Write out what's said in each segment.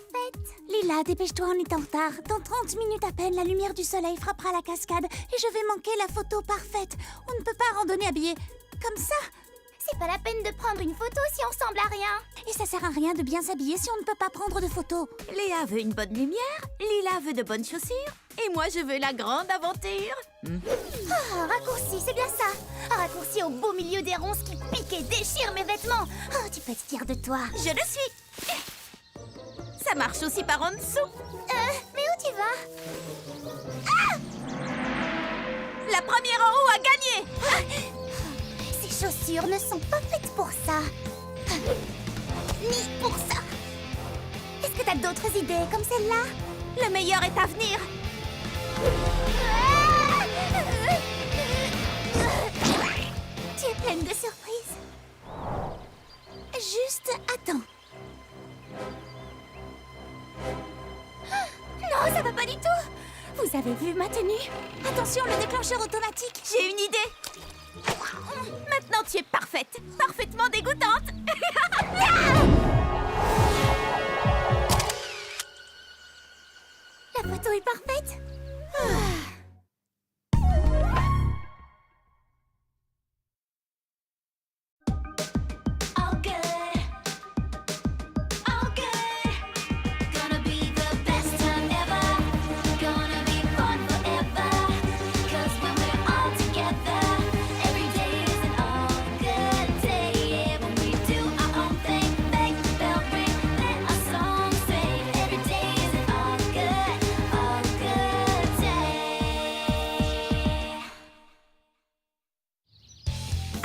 parfaite. Lila, dépêche-toi, on est en retard. Dans 30 minutes à peine, la lumière du soleil frappera la cascade et je vais manquer la photo parfaite. On ne peut pas randonner habillé comme ça. C'est pas la peine de prendre une photo si on ressemble à rien. Et ça sert à rien de bien s'habiller si on ne peut pas prendre de photos. Léa veut une bonne lumière, Lila veut de bonnes chaussures, et moi je veux la grande aventure. Ah, raccourci, c'est bien ça. Un raccourci au beau milieu des ronces qui piquent et déchirent mes vêtements. Oh, tu peux être fière de toi. Je le suis. Ça marche aussi par en dessous. Mais où tu vas? La première en haut a gagné. Ces chaussures ne sont pas faites pour ça. Ni pour ça. Est-ce que t'as d'autres idées comme celle-là? Le meilleur est à venir. Tu es pleine de surprises. Juste attends. Non, ça va pas du tout. Vous avez vu ma tenue? Attention, le déclencheur automatique. J'ai une idée. Maintenant tu es parfaite, parfaitement dégoûtante. La photo est parfaite.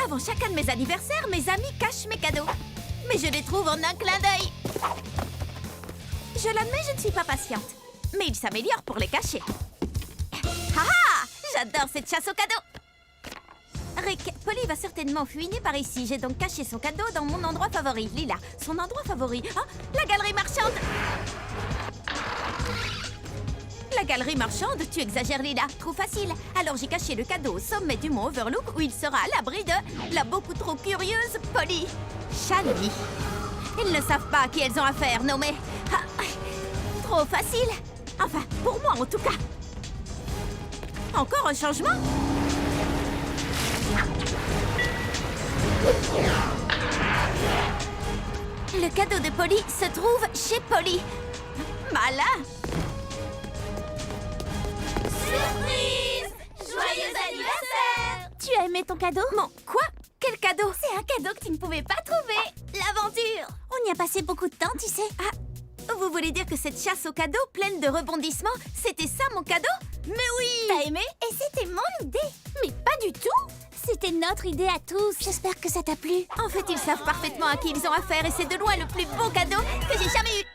Avant chacun de mes anniversaires, mes amis cachent mes cadeaux. Mais je les trouve en un clin d'œil. Je l'admets, je ne suis pas patiente. Mais ils s'améliorent pour les cacher. Ah ah! J'adore cette chasse aux cadeaux. Rick, Polly va certainement fouiner par ici. J'ai donc caché son cadeau dans mon endroit favori. Lila, son endroit favori. Ah, la galerie marchande. La galerie marchande, tu exagères Lila, trop facile. Alors j'ai caché le cadeau au sommet du mont Overlook où il sera à l'abri de la beaucoup trop curieuse Polly. Shani. Ils ne savent pas à qui elles ont affaire, non mais... Ah, trop facile. Enfin, pour moi en tout cas. Encore un changement? Le cadeau de Polly se trouve chez Polly. Malin. Surprise! Joyeux anniversaire! Tu as aimé ton cadeau? Mon quoi? Quel cadeau? C'est un cadeau que tu ne pouvais pas trouver. L'aventure! On y a passé beaucoup de temps, tu sais. Ah, vous voulez dire que cette chasse aux cadeaux pleine de rebondissements, c'était ça mon cadeau? Mais oui! T'as aimé? Et c'était mon idée. Mais pas du tout! C'était notre idée à tous. J'espère que ça t'a plu. En fait, ils savent parfaitement à qui ils ont affaire et c'est de loin le plus beau cadeau que j'ai jamais eu.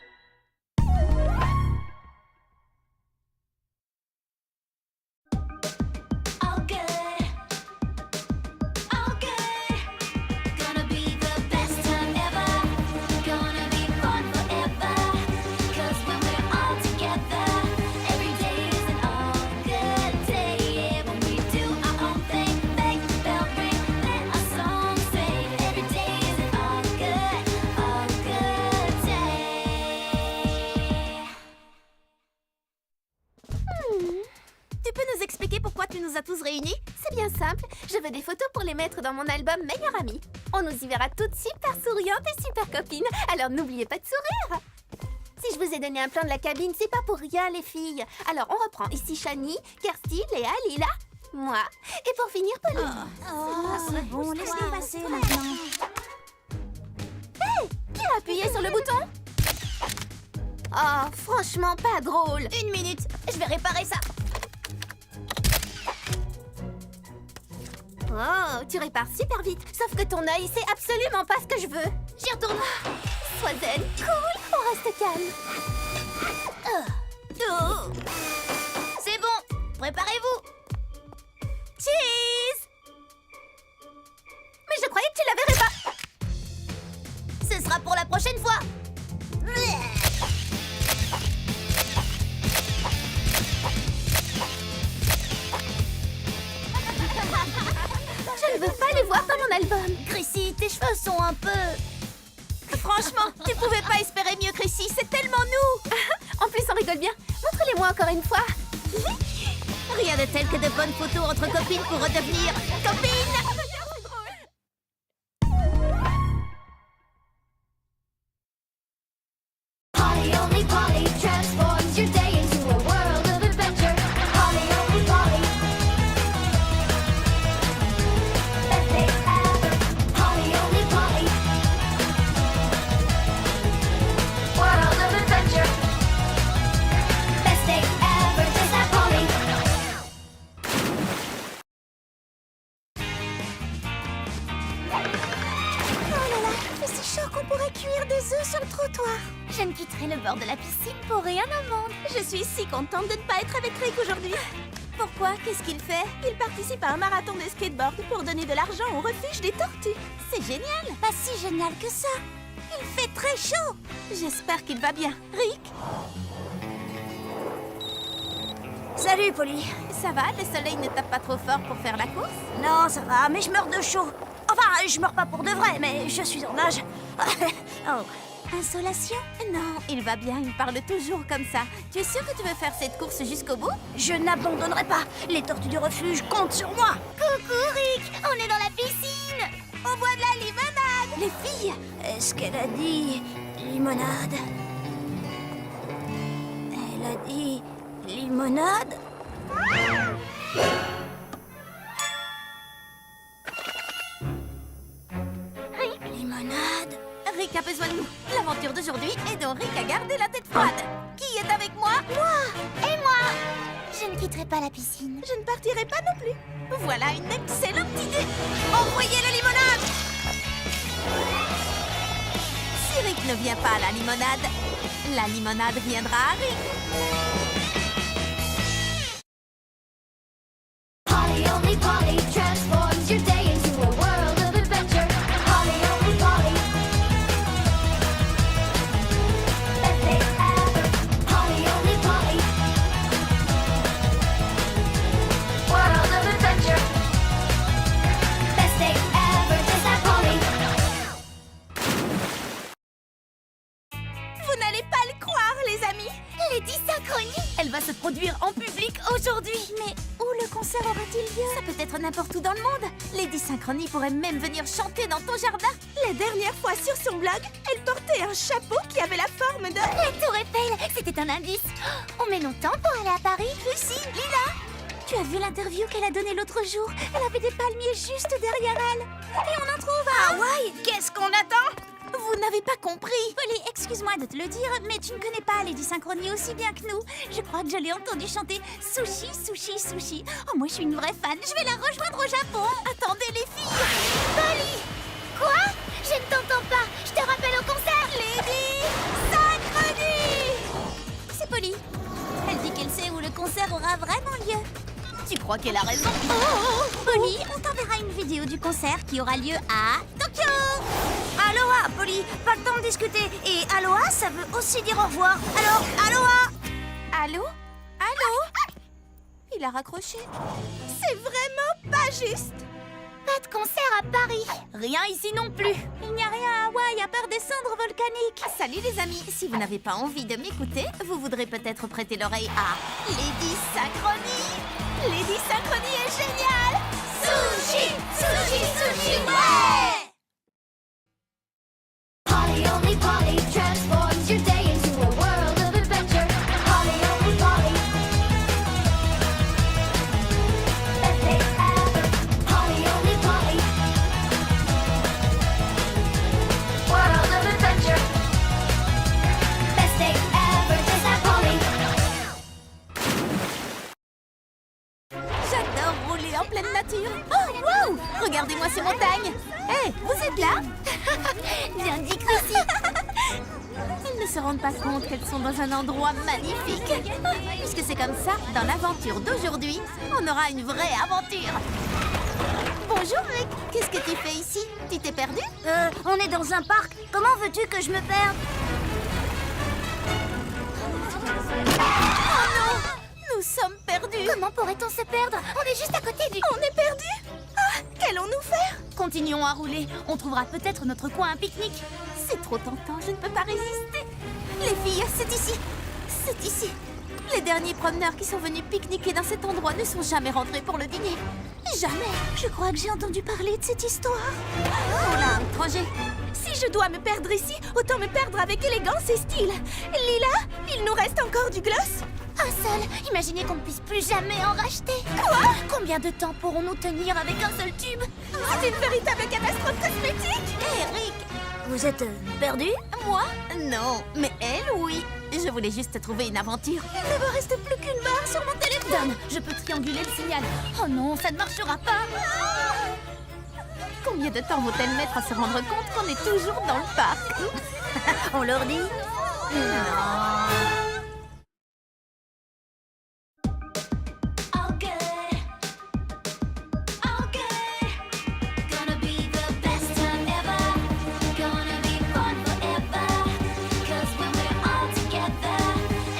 Tu peux nous expliquer pourquoi tu nous as tous réunis? C'est bien simple. Je veux des photos pour les mettre dans mon album Meilleure Amie. On nous y verra toutes super souriantes et super copines. Alors n'oubliez pas de sourire. Si je vous ai donné un plan de la cabine, c'est pas pour rien les filles. Alors on reprend ici Shani, Kirsty, Léa, Lila, moi. Et pour finir, Pauline. C'est bon, laisse-les passer maintenant. Qui a appuyé sur le bouton? Oh, franchement pas drôle. Une minute, Je vais réparer ça. Oh, tu répares super vite. Sauf que ton œil, c'est absolument pas ce que je veux. J'y retourne. Sois zen. Cool. On reste calme. Oh. C'est bon, préparez-vous. Cheese! Mais je croyais que tu la verrais pas. Ce sera pour la prochaine fois. Je ne veux pas les voir dans mon album. Chrissy, tes cheveux sont un peu... Franchement, tu pouvais pas espérer mieux, Chrissy, c'est tellement nous. rigole bien. Montre-les-moi encore une fois. Rien de tel que de bonnes photos entre copines pour redevenir copines. Polly only Polly transforms your day into a world of adventure. Polly only Polly. Best day ever. Polly only Polly. World of adventure. Best day ever. Just that Polly. Oh là là, il fait si chaud qu'on pourrait cuire des œufs sur le trottoir. Je ne quitterai le bord de la piscine pour rien au monde. Je suis si contente de ne pas être avec Rick aujourd'hui. Pourquoi? Qu'est-ce qu'il fait? Il participe à un marathon de skateboard pour donner de l'argent au refuge des tortues. C'est génial. Pas si génial que ça. Il fait très chaud. J'espère qu'il va bien. Rick? Salut, Polly. Ça va? Le soleil ne tape pas trop fort pour faire la course? Non, ça va, mais je meurs de chaud. Enfin, je meurs pas pour de vrai, mais je suis en âge. Oh. Insolation? Non, il va bien, il parle toujours comme ça. Tu es sûr que tu veux faire cette course jusqu'au bout? Je n'abandonnerai pas. Les tortues du refuge comptent sur moi. Coucou Rick, on est dans la piscine. On boit de la limonade! Les filles! Est-ce qu'elle a dit limonade? Elle a dit limonade? Limonade? Rick a besoin de nous. L'aventure d'aujourd'hui est dont Rick a gardé la tête froide. Qui est avec moi? Et moi? Je ne quitterai pas la piscine. Je ne partirai pas non plus. Voilà une excellente idée. Envoyez la limonade! Si Rick ne vient pas à la limonade viendra à Rick. Polly only Polly transforms your day into a world of adventure. Polly only Polly. Best day ever. Polly only Polly. World of adventure. Best day ever. Just that Polly. Vous n'allez pas le croire, les amis. Lady Synchronie. Elle va se produire en public aujourd'hui. Mais où le concert aura-t-il lieu? Ça peut être n'importe où dans le monde. Lady Synchronie pourrait même venir chanter dans ton jardin. La dernière fois sur son blog, elle portait un chapeau qui avait la forme de... La tour Eiffel, c'était un indice. Oh, on met longtemps pour aller à Paris. Lucie, Lila. Tu as vu l'interview qu'elle a donnée l'autre jour? Elle avait des palmiers juste derrière elle. Et on en trouve à Hawaï. Qu'est-ce qu'on attend? Vous n'avez pas compris. Polly, excuse-moi de te le dire, mais tu ne connais pas Lady Synchronie aussi bien que nous. Je crois que je l'ai entendu chanter Sushi, Sushi, Sushi. Oh, moi je suis une vraie fan. Je vais la rejoindre au Japon. Attendez les filles. Polly. Quoi? Je ne t'entends pas. Je te rappelle au concert. Lady Synchronie. C'est Polly. Elle dit qu'elle sait où le concert aura vraiment lieu. Tu crois qu'elle a raison? Polly, on t'enverra une vidéo du concert qui aura lieu à Tokyo. Aloha, Polly. Pas le temps de discuter. Et aloha, ça veut aussi dire au revoir. Alors, aloha. Allô? Allô? Il a raccroché. C'est vraiment pas juste. Pas de concert à Paris. Rien ici non plus. Il n'y a rien à Hawaï à part des cendres volcaniques. Salut les amis, si vous n'avez pas envie de m'écouter, vous voudrez peut-être prêter l'oreille à Lady Synchronie. Lady Synchronie est géniale. Sushi, sushi, sushi, ouais! Polly only Polly transforms your day into a world of adventure. Polly only Polly. Best day ever. Polly only Polly. World of adventure. Best day ever. Just that Polly. J'adore rouler en pleine nature. Oh, wow! Regardez-moi ces montagnes. Hé, vous êtes là? Bien dit, Chrissy. Ils ne se rendent pas compte qu'elles sont dans un endroit magnifique. Puisque c'est comme ça, dans l'aventure d'aujourd'hui, on aura une vraie aventure. Bonjour Rick, qu'est-ce que tu fais ici? Tu t'es perdu? On est dans un parc. Comment veux-tu que je me perde? Oh non! Nous sommes perdus. Comment pourrait-on se perdre? On est juste à côté du... On est perdus? Ah, qu'allons-nous faire? Continuons à rouler, on trouvera peut-être notre coin à pique-nique. C'est trop tentant, je ne peux pas résister. Les filles, c'est ici. C'est ici. Les derniers promeneurs qui sont venus pique-niquer dans cet endroit ne sont jamais rentrés pour le dîner. Jamais. Je crois que j'ai entendu parler de cette histoire. Oh là, étranger. Si je dois me perdre ici, autant me perdre avec élégance et style. Lila, il nous reste encore du gloss? Un seul. Imaginez qu'on ne puisse plus jamais en racheter. Quoi? Combien de temps pourrons-nous tenir avec un seul tube? C'est une véritable catastrophe cosmétique. Eric, vous êtes perdu? Moi? Non, mais elle, oui. Je voulais juste trouver une aventure. Il ne me reste plus qu'une barre sur mon téléphone. Je peux trianguler le signal. Oh non, ça ne marchera pas. Combien de temps vont-elles mettre à se rendre compte qu'on est toujours dans le parc? On leur dit? All good. All good. Gonna be the best time ever. Gonna be fun forever. 'Cause when we're all together,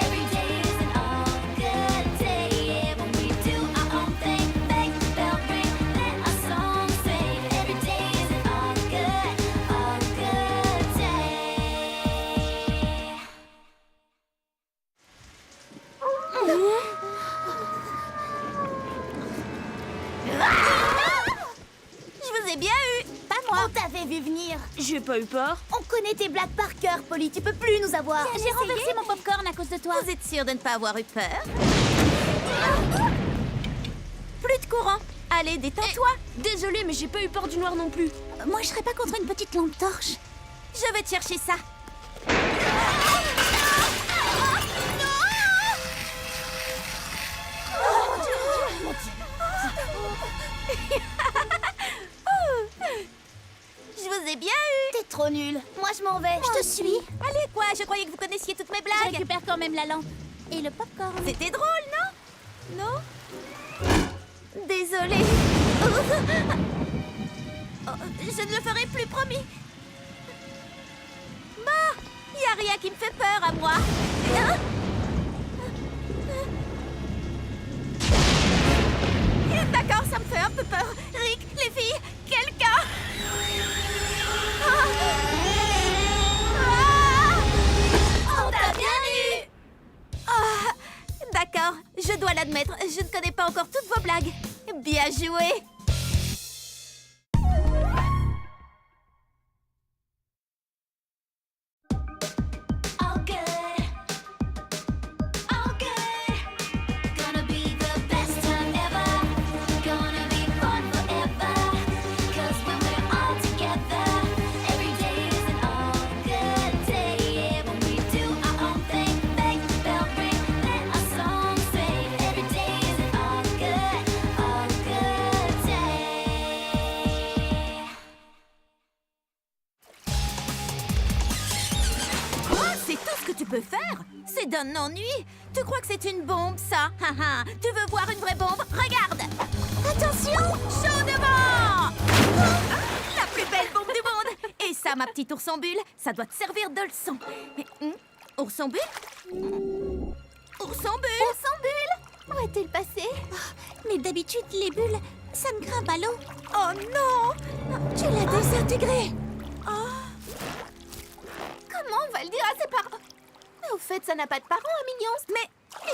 every day is an all good day. Yeah, when we do our own thing, bang, bell ring, let our song sing. Every day is an all good day. Je vous ai bien eu. Pas moi. On t'avait vu venir. J'ai pas eu peur. On connaît tes blagues par cœur, Polly. Tu peux plus nous avoir. J'ai renversé mon popcorn à cause de toi. Vous êtes sûr de ne pas avoir eu peur? Plus de courant. Allez, détends-toi. Désolée, mais j'ai pas eu peur du noir non plus. Moi, je serais pas contre une petite lampe torche. Je vais te chercher ça. Je vous ai bien eu. T'es trop nul. Moi, je m'en vais. Je te suis. Allez, quoi? Je croyais que vous connaissiez toutes mes Je blagues. récupère quand même la lampe. Et le popcorn. C'était drôle, non? Non? Désolée. Oh, je ne le ferai plus, promis. Bah, y a rien qui me fait peur à moi. Hein? D'accord, ça me fait un peu peur. Rick, les filles, quelqu'un. On t'a bien eu. Ah, d'accord, je dois l'admettre, je ne connais pas encore toutes vos blagues. Bien joué. All good. All good. Gonna be the best time ever. Gonna be fun forever. 'Cause when we're all together, every day is an all good day. Yeah, when we do our own thing, bang, bell ring, let our song sing. Every day is an all good day. C'est tout ce que tu peux faire? C'est d'un ennui. Tu crois que c'est une bombe, ça? Haha. Tu veux voir une vraie bombe? Regarde. Attention, chaud devant. La plus belle bombe du monde. Et ça, ma petite ourson bulle, ça doit te servir de leçon. Mais, ourson bulle? Ourson bulle? Ourson bulle, où est-il passé? Mais d'habitude, les bulles, ça ne grimpe à l'eau. Oh non! Tu l'as désintégré. Comment on va le dire à ses parents? Mais au fait, ça n'a pas de parents, un mignon. Mais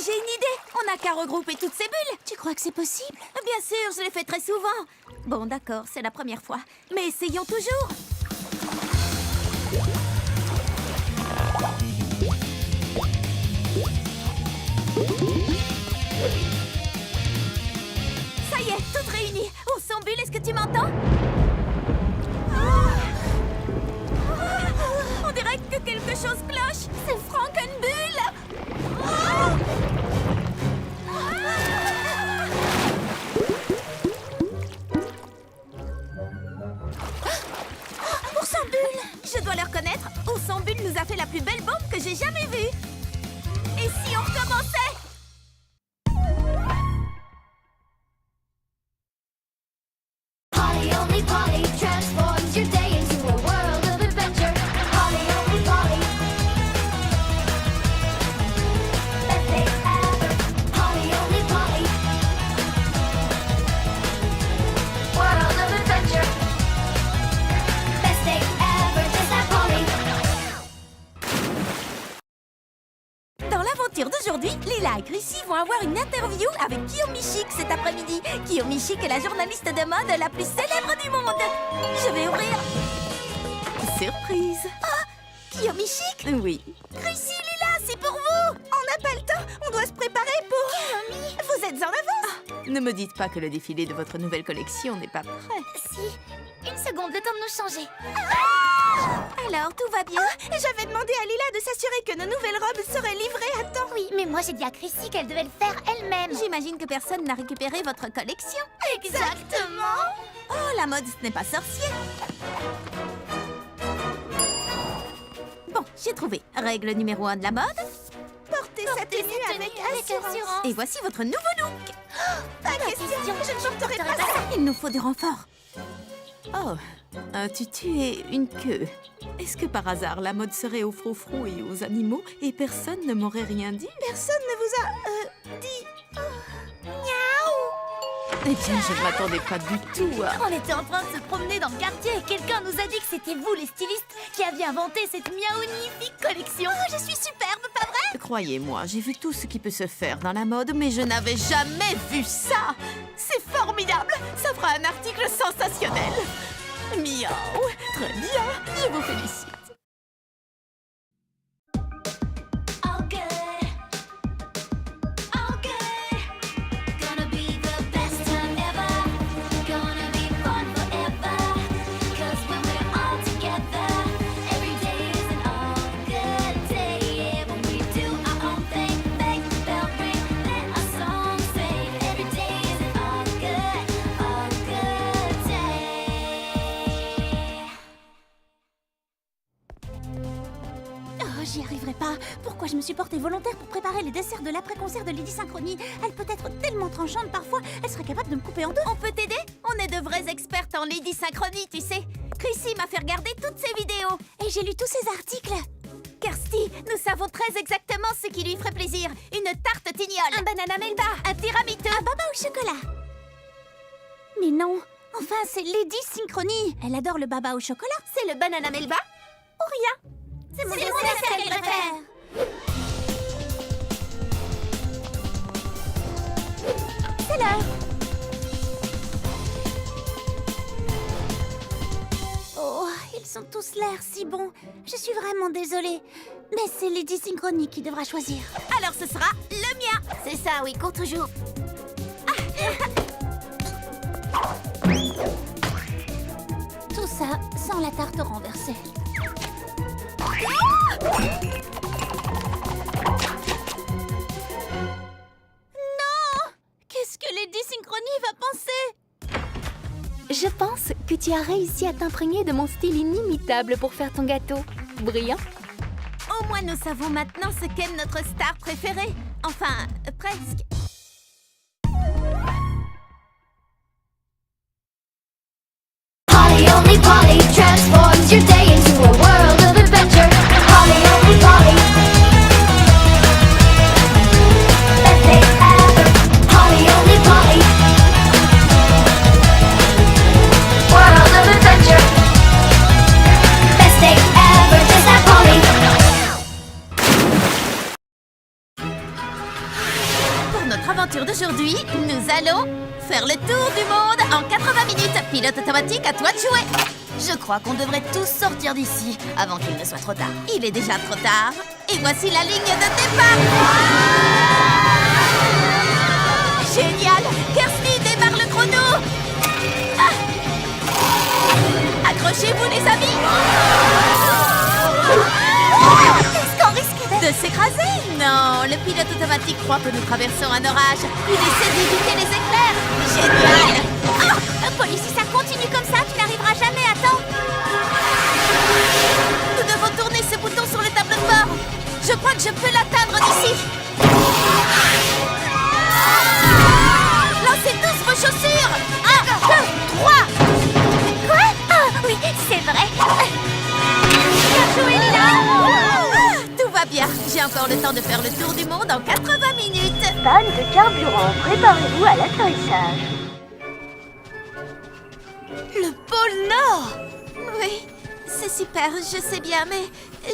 j'ai une idée. On n'a qu'à regrouper toutes ces bulles. Tu crois que c'est possible? Bien sûr, je l'ai fait très souvent. Bon, d'accord, c'est la première fois. Mais essayons toujours. Ça y est, toutes réunies. Ourson bulle, est-ce que tu m'entends? On dirait que quelque chose cloche. C'est Frankenbulle. Ourson bulle. Je dois le reconnaître, Ourson bulle nous a fait la plus belle bombe que j'ai jamais vue. Et si on recommençait? Polly only Polly transforms your day into a world of adventure. Polly only Polly. Dans l'aventure d'aujourd'hui, Lila et Chrissy vont avoir une interview avec Kiyomi Chic cet après-midi. Kiyomi Chic est la journaliste de mode la plus célèbre du monde. Je vais ouvrir. Surprise. Kiyomi Chic? Oui. Chrissy, Lila, c'est pour vous! On n'a pas le temps, on doit se préparer pour... Kiyomi! Vous êtes en avance! Ne me dites pas que le défilé de votre nouvelle collection n'est pas prêt. Si, une seconde, le temps de nous changer. Alors, tout va bien? J'avais demandé à Lila de s'assurer que nos nouvelles robes seraient livrées à temps. Oui, mais moi j'ai dit à Chrissy qu'elle devait le faire elle-même. J'imagine que personne n'a récupéré votre collection. Exactement! Oh, la mode, ce n'est pas sorcier. Bon, j'ai trouvé. Règle numéro 1 de la mode. Portez sa tenue avec assurance. Et voici votre nouveau look. Pas question, je ne porterai pas ça. Il nous faut des renforts. Oh, un tutu et une queue. Est-ce que par hasard la mode serait aux froufrous et aux animaux et personne ne m'aurait rien dit? Personne ne vous a dit... Eh bien, je ne m'attendais pas du tout à... On était en train de se promener dans le quartier et quelqu'un nous a dit que c'était vous, les stylistes, qui aviez inventé cette magnifique collection. Oh, je suis superbe, pas vrai? Croyez-moi, j'ai vu tout ce qui peut se faire dans la mode, mais je n'avais jamais vu ça. C'est formidable. Ça fera un article sensationnel. Miaou. Très bien. Je vous félicite. All good, all good. Gonna be the best time ever. Gonna be fun forever. 'Cause when we're all together, every day is an all good day. Yeah, when we do our own thing, make the bell ring, let our song sing. Every day is an all good day. Oh, j'y arriverai pas. Pourquoi je me suis portée volontaire pour préparer les desserts de l'après-concert de Lady Synchronie? Elle peut être tellement tranchante parfois, elle serait capable de me couper en deux. On peut t'aider? On est de vraies expertes en Lady Synchronie, tu sais. Chrissy m'a fait regarder toutes ses vidéos. Et j'ai lu tous ces articles. Kirsty, nous savons très exactement ce qui lui ferait plaisir. Une tarte tignole. Un banana melba. Un tiramisu. Un baba au chocolat. Mais non, enfin c'est Lady Synchronie. Elle adore le baba au chocolat. C'est le banana melba ou rien? C'est mon dessert qu'elle préfère. C'est l'heure. Oh, ils ont tous l'air si bons. Je suis vraiment désolée. Mais c'est Lady Synchronie qui devra choisir. Alors ce sera le mien. C'est ça, oui, cours toujours. Tout ça sans la tarte renversée. Non! Qu'est-ce que Lady Synchronie va penser? Je pense que tu as réussi à t'imprégner de mon style inimitable pour faire ton gâteau. Brillant. Au moins nous savons maintenant ce qu'est notre star préférée. Enfin, presque. Polly only Polly transforms your day into a world of adventure. Polly only Polly, best day ever. Polly only Polly, world of adventure. Best day ever, just that Polly. Pour notre aventure d'aujourd'hui, nous allons faire le tour du monde en 80 minutes. Pilote automatique, à toi de jouer. Je crois qu'on devrait tous sortir d'ici avant qu'il ne soit trop tard. Il est déjà trop tard. Et voici la ligne de départ. Génial. Kirsty démarre le chrono. Accrochez-vous les amis. Est-ce qu'on risque De s'écraser? Non, le pilote automatique croit que nous traversons un orage. Il essaie d'éviter les éclairs. Génial. Polly, si ça continue comme ça, tu n'arriveras jamais à temps. Nous devons tourner ce bouton sur le tableau de bord. Je crois que je peux l'atteindre d'ici. Lancez tous vos chaussures. 1, 2, 3. Quoi? Ah, oui, c'est vrai. Bien joué, Lila. Tout va bien. J'ai encore le temps de faire le tour du monde en 80 minutes. Panne de carburant, préparez-vous à l'atterrissage. Le pôle Nord. Oui, c'est super, je sais bien, mais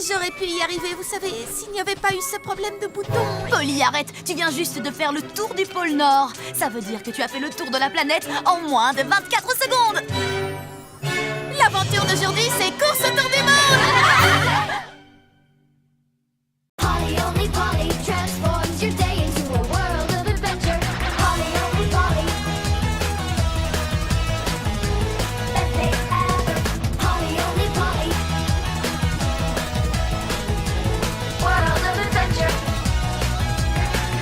J'aurais pu y arriver, vous savez, s'il n'y avait pas eu ce problème de bouton. Polly, arrête. Tu viens juste de faire le tour du pôle Nord. Ça veut dire que tu as fait le tour de la planète en moins de 24 secondes. L'aventure d'aujourd'hui, c'est course autour du monde. Polly, only Polly transforms your day into a world of adventure. Polly, only Polly. Best day ever. Polly, only Polly. World of adventure.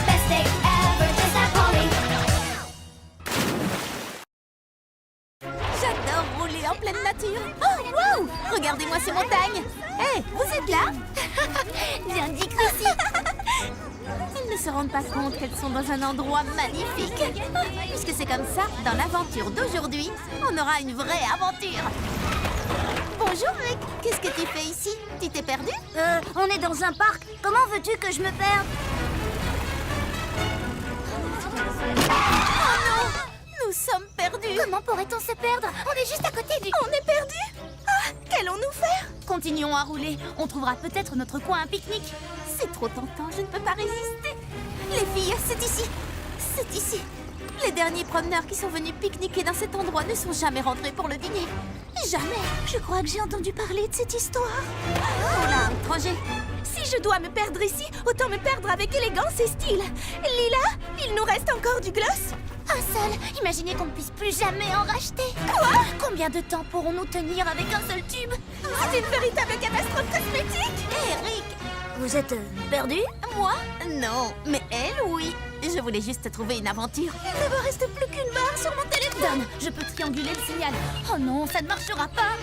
Best day ever, just like Polly. J'adore rouler en pleine nature. Oh, wow! Regardez-moi ces montagnes. Hé, vous êtes là? Bien dit, Chrissy. Ils ne se rendent pas compte qu'elles sont dans un endroit magnifique. Puisque c'est comme ça, dans l'aventure d'aujourd'hui, on aura une vraie aventure. Bonjour Rick, qu'est-ce que tu fais ici? Tu t'es perdu? On est dans un parc. Comment veux-tu que je me perde? Oh non! Nous sommes perdus. Comment pourrait-on se perdre? On est juste à côté du... On est perdus? Ah, qu'allons-nous faire? Continuons à rouler. On trouvera peut-être notre coin à pique-nique. C'est trop tentant, je ne peux pas résister. Les filles, c'est ici. C'est ici. Les derniers promeneurs qui sont venus pique-niquer dans cet endroit ne sont jamais rentrés pour le dîner. Jamais. Je crois que j'ai entendu parler de cette histoire. Oh là, étranger. Si je dois me perdre ici, autant me perdre avec élégance et style. Lila, il nous reste encore du gloss? Un seul. Imaginez qu'on ne puisse plus jamais en racheter. Quoi? Combien de temps pourrons-nous tenir avec un seul tube? C'est une véritable catastrophe cosmétique. Hé, Rick. Vous êtes perdu? Moi? Non, mais elle, oui. Je voulais juste trouver une aventure. Il ne me reste plus qu'une barre sur mon téléphone. Je peux trianguler le signal. Oh non, ça ne marchera pas.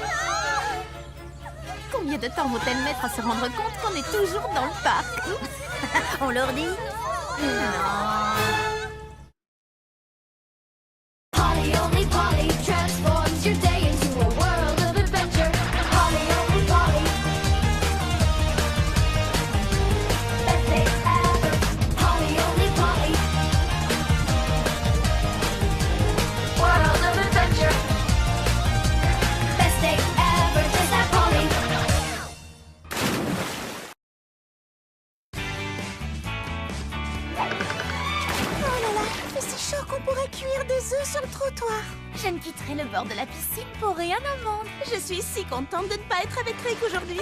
Combien de temps vont-elles mettre à se rendre compte qu'on est toujours dans le parc? On leur dit? Polly, only Polly transforms your day into a world of adventure. Polly, only Polly. Best day ever. Polly, only Polly. World of adventure. Best day ever, just like Polly. Oh là là, mais c'est chaud qu'on pourrait cuire des œufs sur le trottoir. Je ne quitterai le bord de la piscine pour rien au monde. Je suis si contente de ne pas être avec Rick aujourd'hui.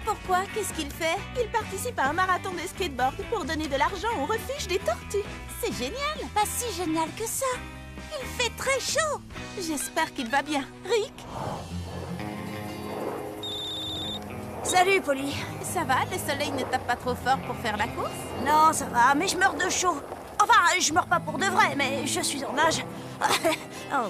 Pourquoi? Qu'est-ce qu'il fait? Il participe à un marathon de skateboard pour donner de l'argent au refuge des tortues. C'est génial. Pas si génial que ça. Il fait très chaud. J'espère qu'il va bien. Rick? Salut, Polly. Ça va? Le soleil ne tape pas trop fort pour faire la course? Non, ça va, mais je meurs de chaud. Enfin, je meurs pas pour de vrai, mais je suis en nage. Oh,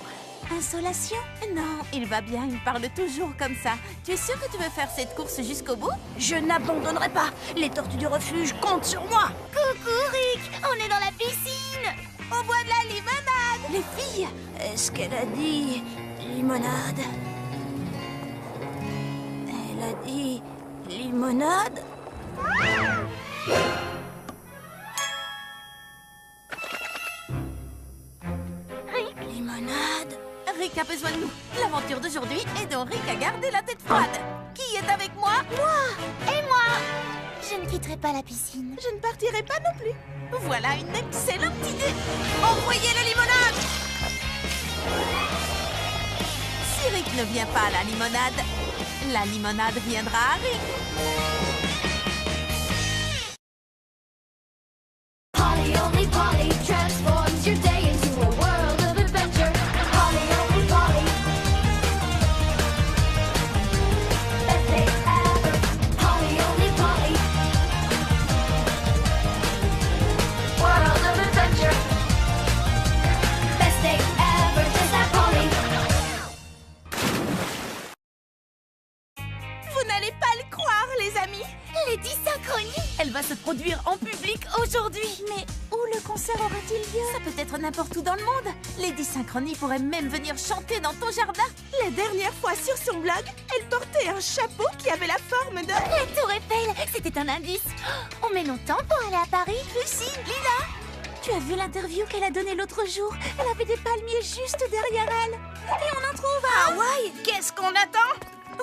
insolation? Non, il va bien, il parle toujours comme ça. Tu es sûr que tu veux faire cette course jusqu'au bout? Je n'abandonnerai pas. Les tortues du refuge comptent sur moi. Coucou Rick, on est dans la piscine. On boit de la limonade! Les filles! Est-ce qu'elle a dit limonade? Elle a dit limonade? Limonade? Rick a besoin de nous. L'aventure d'aujourd'hui est dont Rick a gardé la tête froide. Qui est avec moi? Et moi? Je ne quitterai pas la piscine. Je ne partirai pas non plus. Voilà une excellente idée. Envoyez la limonade! Si Rick ne vient pas à la limonade viendra à Rick. Polly, only Polly transforms your day into a world of adventure. Polly, only Polly. Best day ever. Polly, only Polly. World of adventure. Best day ever, just like Polly. Vous n'allez pas le croire, les amis. Les 10 synchronies. Elle va se produire en public aujourd'hui. Mais où le concert aura-t-il lieu? Ça peut être n'importe où dans le monde. Lady Synchrony pourrait même venir chanter dans ton jardin. La dernière fois sur son blog, elle portait un chapeau qui avait la forme de... La tour Eiffel, c'était un indice. Oh, on met longtemps pour aller à Paris. Lucie, Lila, tu as vu l'interview qu'elle a donnée l'autre jour? Elle avait des palmiers juste derrière elle. Et on en trouve à... Hawaï, qu'est-ce qu'on attend?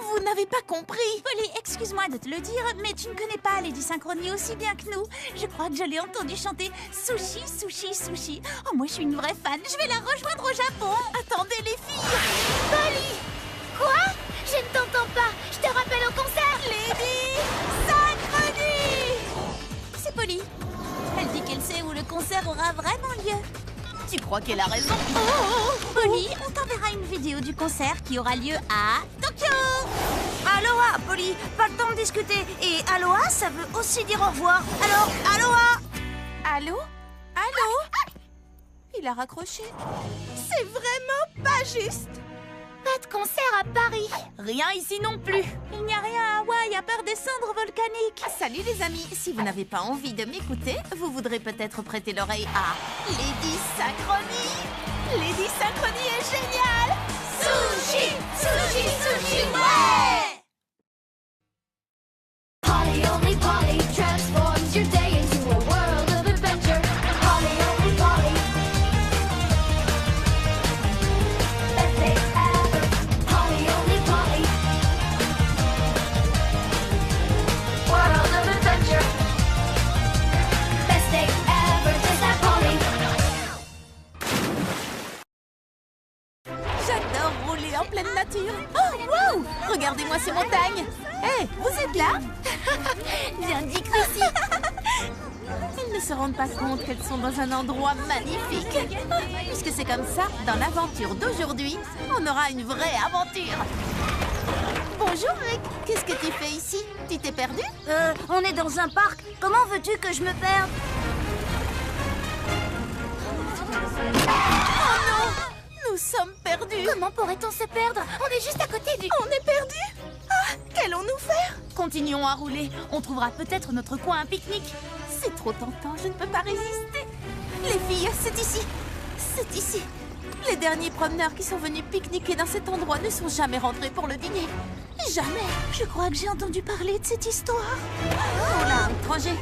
Vous n'avez pas compris. Polly, excuse-moi de te le dire, mais tu ne connais pas Lady Synchronie aussi bien que nous. Je crois que je l'ai entendu chanter Sushi, Sushi, Sushi. Oh, moi, je suis une vraie fan. Je vais la rejoindre au Japon. Attendez les filles. Polly! Quoi? Je ne t'entends pas. Je te rappelle au concert. Lady Synchronie. C'est Polly. Elle dit qu'elle sait où le concert aura vraiment lieu. Tu crois qu'elle a raison? Polly, on t'enverra une vidéo du concert qui aura lieu à Tokyo. Aloha, Polly. Pas le temps de discuter. Et aloha, ça veut aussi dire au revoir. Alors, aloha. Allô? Allô? Il a raccroché. C'est vraiment pas juste. Pas de concert à Paris. Rien ici non plus. Il n'y a rien à Hawaï à part des cendres volcaniques. Salut les amis, si vous n'avez pas envie de m'écouter, vous voudrez peut-être prêter l'oreille à Lady Synchronie. Lady Synchronie est géniale. Sushi, sushi, sushi, ouais. Polly only Polly transforms your day into a world of adventure. Polly only Polly. Best day ever. Polly only Polly. World of adventure. Best day ever. Just that Polly. J'adore rouler en pleine nature. Oh, wow! Regardez-moi ces montagnes. Hé, vous êtes là? Bien dit, Chrissy. Ils ne se rendent pas compte qu'elles sont dans un endroit magnifique. Puisque c'est comme ça, dans l'aventure d'aujourd'hui, on aura une vraie aventure. Bonjour Rick, qu'est-ce que tu fais ici? Tu t'es perdu? On est dans un parc. Comment veux-tu que je me perde? Oh non! Nous sommes perdus. Comment pourrait-on se perdre? On est juste à côté du... On est perdus? Ah, qu'allons-nous faire? Continuons à rouler. On trouvera peut-être notre coin à pique-nique. C'est trop tentant, je ne peux pas résister. Les filles, c'est ici. C'est ici. Les derniers promeneurs qui sont venus pique-niquer dans cet endroit ne sont jamais rentrés pour le dîner. Jamais. Je crois que j'ai entendu parler de cette histoire. Oh là, étranger.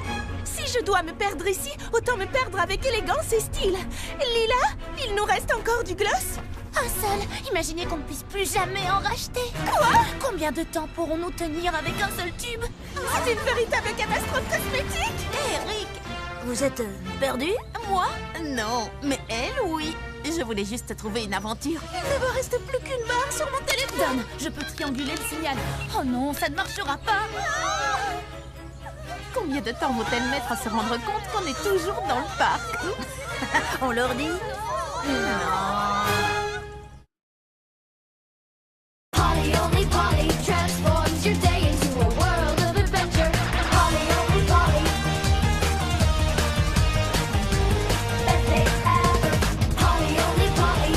Si je dois me perdre ici, autant me perdre avec élégance et style. Lila, il nous reste encore du gloss? Un seul. Imaginez qu'on ne puisse plus jamais en racheter. Quoi? Combien de temps pourrons-nous tenir avec un seul tube? C'est une véritable catastrophe cosmétique. Eric, Vous êtes perdu? moi? Non, mais elle, oui. Je voulais juste trouver une aventure. Il ne me reste plus qu'une barre sur mon téléphone. Je peux trianguler le signal. Oh non, ça ne marchera pas. Combien de temps vont-elles mettre à se rendre compte qu'on est toujours dans le parc? On leur dit? Polly only Polly transforms your day into a world of adventure. Polly only Polly. Best day ever. Polly only Polly.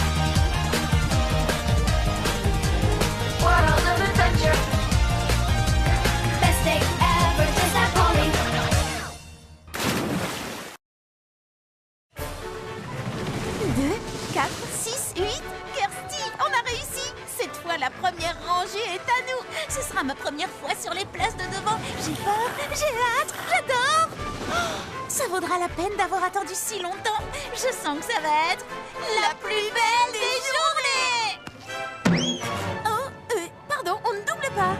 World of adventure. Best day ever. Just that Polly. 2, 4, 6, 8. Kirsty, on a réussi. Cette fois, la première rangée est à nous. Ce sera ma première fois sur les places de devant. J'ai peur, j'ai hâte, j'adore. Oh, ça vaudra la peine d'avoir attendu si longtemps. Je sens que ça va être la plus belle des journées. Oh, pardon, on ne double pas.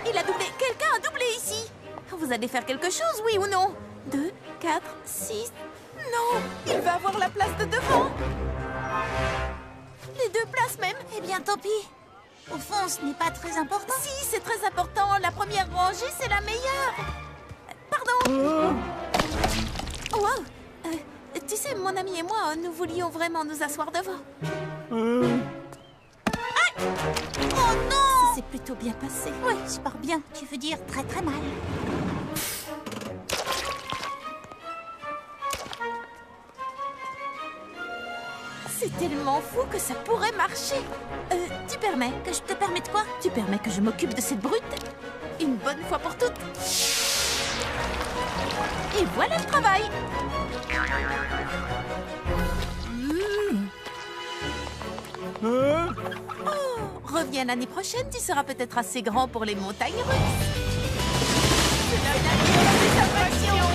Il a doublé. Quelqu'un a doublé ici. Vous allez faire quelque chose, oui ou non? 2, 4, 6. Non, il va avoir la place de devant. Les deux places même. Eh bien, tant pis. Au fond, ce n'est pas très important. Si, c'est très important. La première rangée, c'est la meilleure. Pardon. Wow. Tu sais, mon ami et moi, nous voulions vraiment nous asseoir devant. Oh non! C'est plutôt bien passé. Oui, c'est pas bien. Tu veux dire très très mal. C'est tellement fou que ça pourrait marcher. Tu permets? Que je te permets de quoi? Tu permets que je m'occupe de cette brute? Une bonne fois pour toutes. Et voilà le travail. Oh, reviens l'année prochaine, tu seras peut-être assez grand pour les montagnes russes. C'est une année de attractions.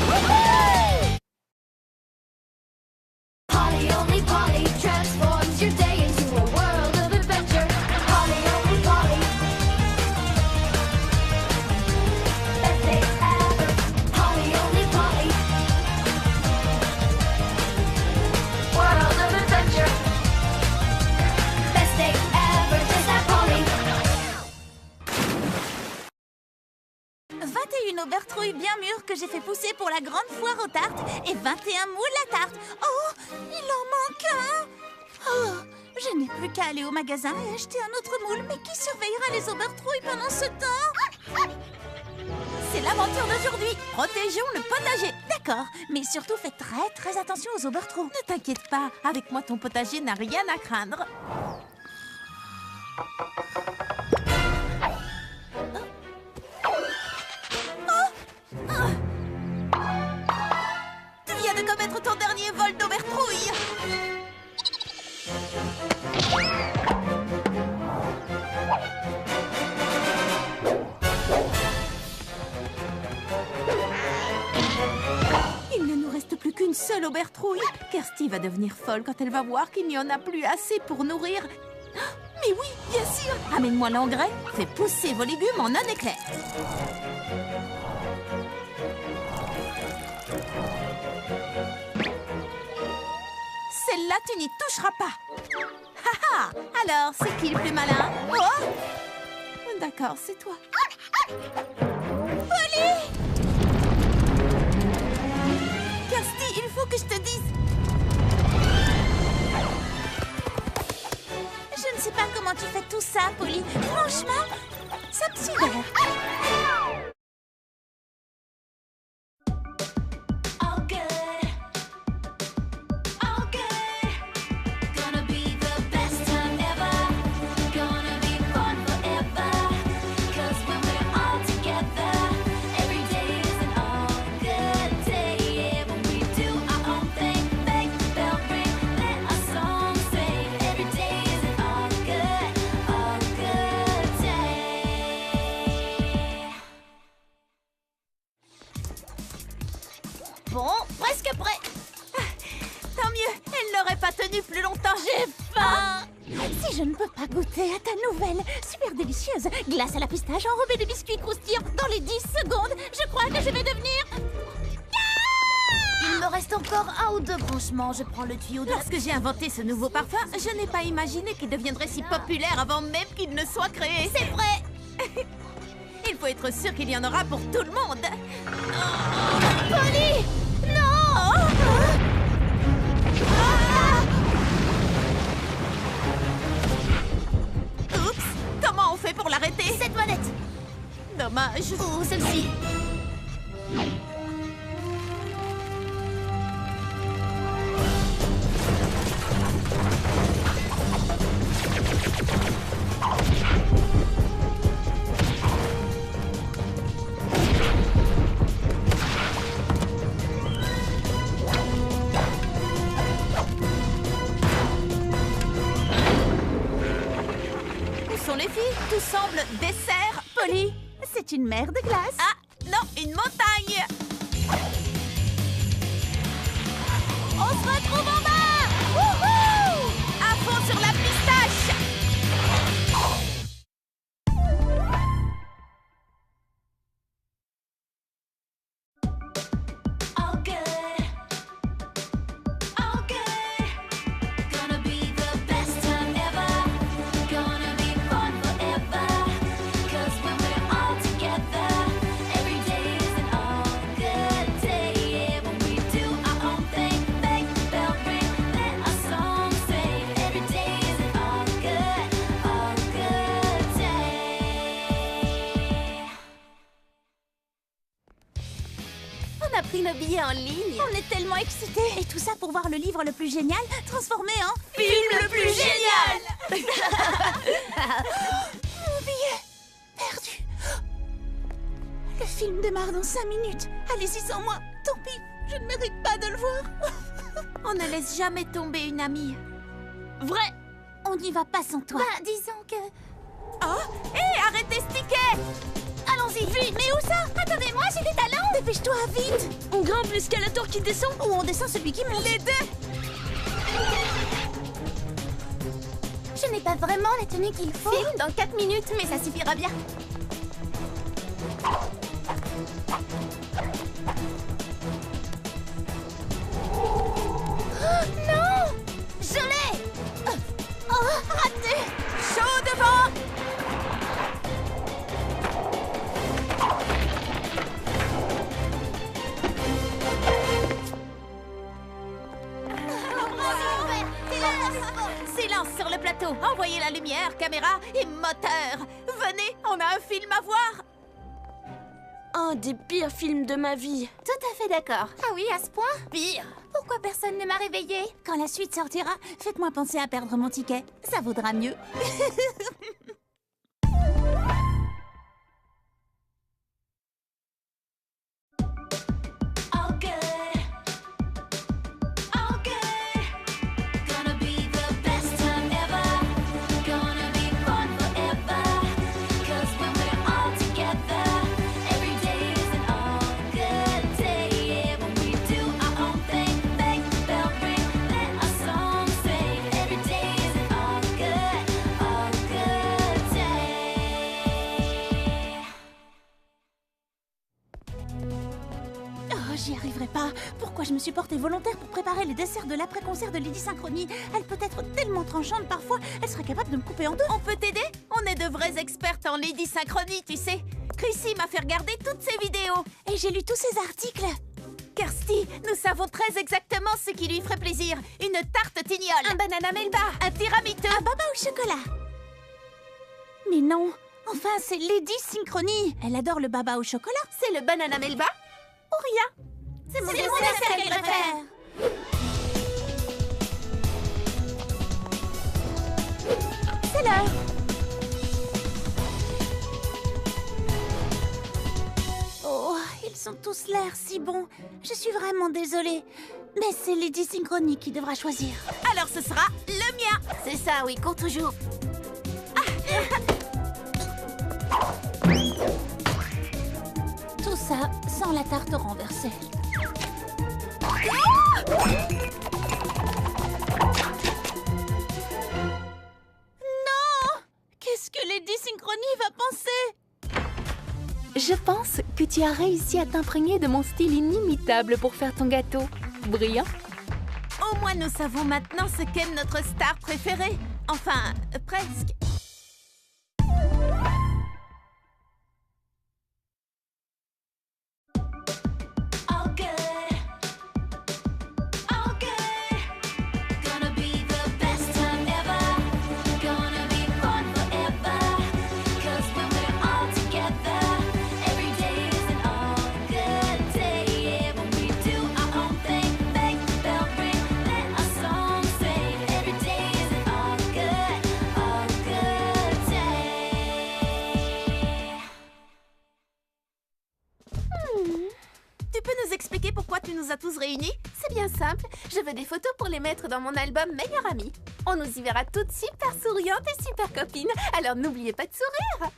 Polly only Polly transforms your day into a world of adventure. Polly only Polly. 21 murs que j'ai fait pousser pour la grande foire aux tartes et 21 moules à tarte. Oh, il en manque un. Oh, je n'ai plus qu'à aller au magasin et acheter un autre moule. Mais qui surveillera les Obertrouilles pendant ce temps? C'est l'aventure d'aujourd'hui. Protégeons le potager. D'accord, mais surtout faites très attention aux Obertrouilles. Ne t'inquiète pas, avec moi ton potager n'a rien à craindre. Tu viens de commettre ton dernier vol d'Obertrouille. Il ne nous reste plus qu'une seule Obertrouille. Kirsty va devenir folle quand elle va voir qu'il n'y en a plus assez pour nourrir. Mais oui, bien sûr. Amène-moi l'engrais, fais pousser vos légumes en un éclair. Celle-là, tu n'y toucheras pas. Haha. Alors, c'est qui le plus malin? Oh, d'accord, c'est toi. Polly! Kirsty, il faut que je te dise. Je ne sais pas comment tu fais tout ça, Polly. Franchement, ça me sidère. All good, all good. Gonna be the best time ever. Gonna be fun forever. 'Cause when we're all together, every day is an all good day. Yeah, when we do our own thing, make the bell ring, let our song sing. Every day is an all good day. Bon, presque prêt. Tant mieux, elle n'aurait pas tenu plus longtemps. J'ai faim. Si je ne peux pas goûter à ta nouvelle, super délicieuse glace à la pistache enrobée de biscuits croustillants dans les 10 secondes, je crois que je vais devenir... Il me reste encore un ou deux branchements. Je prends le tuyau de la... Lorsque j'ai inventé ce nouveau parfum, je n'ai pas imaginé qu'il deviendrait si populaire avant même qu'il ne soit créé. C'est vrai. Il faut être sûr qu'il y en aura pour tout le monde. Polly! Non! Oups! Comment on fait pour l'arrêter? Cette manette! Dommage. Ou celle-ci. Où sont les filles? Tout semble dessert. Polly, c'est une mer de glace. Ah, non, une montagne. On se retrouve en bas. Wouhou! À fond sur la pistache. All good, all good. Gonna be the best time ever. Gonna be fun forever. 'Cause when we're all together, every day is an all good day. Yeah, when we do our own thing, make the bell ring, let our song sing. Every day is an all good day. On a pris nos billets en ligne. On est tellement excités. Et tout ça pour voir le livre le plus génial transformé en... Film le plus génial. Mon billet perdu. Le film démarre dans 5 minutes. Allez-y sans moi. Tant pis, je ne mérite pas de le voir. On ne laisse jamais tomber une amie. Vrai. On n'y va pas sans toi. Bah, disons que... Oh, hé, arrêtez ce ticket. Allons-y, vite. Mais où ça? Attendez-moi, j'ai des talents. Dépêche-toi, vite. On grimpe l'escalator qui descend ou on descend celui qui monte? Les deux. Je n'ai pas vraiment la tenue qu'il faut. Film dans 4 minutes, mais ça suffira bien. Non! Je l'ai! Oh, raté! Chaud devant. Silence sur le plateau. Envoyez la lumière, caméra et moteur. Venez, on a un film à voir. Un des pires films de ma vie. Tout à fait d'accord. Ah oui, à ce point? Pire. Pourquoi personne ne m'a réveillée? Quand la suite sortira, faites-moi penser à perdre mon ticket. Ça vaudra mieux. All good. All good. Gonna be the best time ever. Gonna be fun forever. 'Cause when we're all together, every day is an all good day. Yeah, when we do our own thing, make the bell ring, let our song sing. Every day is an all good day. Oh, j'y arriverai pas. Pourquoi je me suis portée volontaire pour préparer les desserts de l'après-concert de Lady Synchronie? Elle peut être tellement tranchante parfois, elle serait capable de me couper en deux. On peut t'aider? On est de vraies expertes en Lady Synchronie, tu sais. Chrissy m'a fait regarder toutes ses vidéos. Et j'ai lu tous ces articles. Kirsty, nous savons très exactement ce qui lui ferait plaisir. Une tarte tignole. Un banana melba. Un tiramisu. Un baba au chocolat. Mais non, enfin c'est Lady Synchronie. Elle adore le baba au chocolat. C'est le banana melba ou rien. C'est mon C'est dessert mon dessert qu'elle qu'elle préfère. C'est l'heure. Oh, ils ont tous l'air si bons. Je suis vraiment désolée. Mais c'est Lady Synchronie qui devra choisir. Alors ce sera le mien. C'est ça, oui, cours toujours. Tout ça sans la tarte renversée. Non! Qu'est-ce que Lady Synchronie va penser? Je pense que tu as réussi à t'imprégner de mon style inimitable pour faire ton gâteau. Brillant. Au moins nous savons maintenant ce qu'est notre star préférée. Enfin, presque. All good. All good. Gonna be the best time ever. Gonna be fun forever. 'Cause when we're all together, every day is an all good day. Yeah, when we do our own thing, make the bell ring, let our song sing. Every day is an all good day. Tu peux nous expliquer pourquoi tu nous as tous réunis? C'est bien simple. Je veux des photos pour les mettre dans mon album Meilleure Amie. On nous y verra toutes super souriantes et super copines. Alors n'oubliez pas de sourire.